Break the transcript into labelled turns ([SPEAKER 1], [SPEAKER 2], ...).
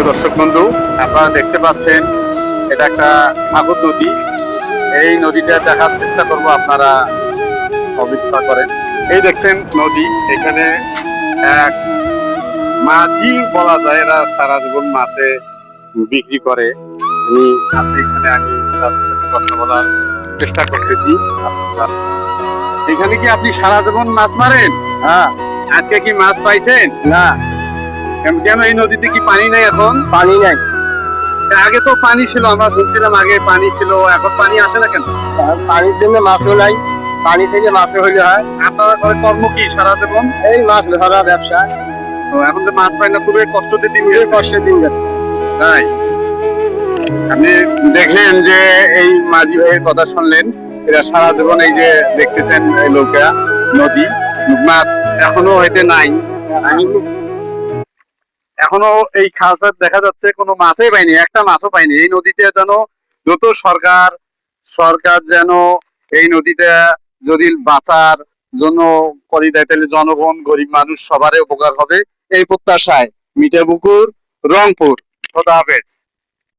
[SPEAKER 1] দর্শক বন্ধু, আপনারা দেখতে পাচ্ছেন এটা একটা সাগর নদী। এই নদীটা দেখার চেষ্টা করব, আপনারা অপেক্ষা করেন। এই দেখছেন নদী, এখানে এক মাঝি বলা যায়, এরা সারা জীবন মাছে বিক্রি করে। আমি তার সাথে কথা বলার চেষ্টা করতেছি। এখানে কি আপনি সারা জীবন মাছ মারেন?
[SPEAKER 2] হ্যাঁ।
[SPEAKER 1] আজকে কি মাছ পাইছেন?
[SPEAKER 2] না,
[SPEAKER 1] কেন এই নদীতে কি পানি নাই এখন?
[SPEAKER 2] পানি নাই।
[SPEAKER 1] আগে তো পানি ছিল, আমরা শুনছিলাম আগে পানি ছিল, এখন পানি আসে না কেন?
[SPEAKER 2] পানির জন্য মাছও নাই, পানি থেকে মাছও হইলে হয়।
[SPEAKER 1] আপনারা করে কর্ম কি সারা জীবন?
[SPEAKER 2] এই মাছ ধরা ব্যবসা।
[SPEAKER 1] তো এখন যে মাছ পাই না, খুবই কষ্টতে দিন
[SPEAKER 2] খুবই
[SPEAKER 1] যাচ্ছে।
[SPEAKER 2] কষ্টের দিন যাচ্ছে।
[SPEAKER 1] তাই আপনি দেখলেন যে এই মাঝি ভাইয়ের কথা শুনলেন, এরা সারা জীবন এই যে দেখতেছেন এই লোকেরা নদী, মাছ এখনো হইতে নাই। এখনো এই খালটা দেখা যাচ্ছে কোনো মাছই পাইনি, একটা মাছও পাইনি এই নদীতে। যেন যত সরকার সরকার যেন এই নদীটা যদি বাঁচার জন্য করে দেয়, তাহলে জনগণ, গরিব মানুষ সবারই উপকার হবে, এই প্রত্যাশায়। মিঠাপুকুর, রংপুর। খোদা হাফেজ।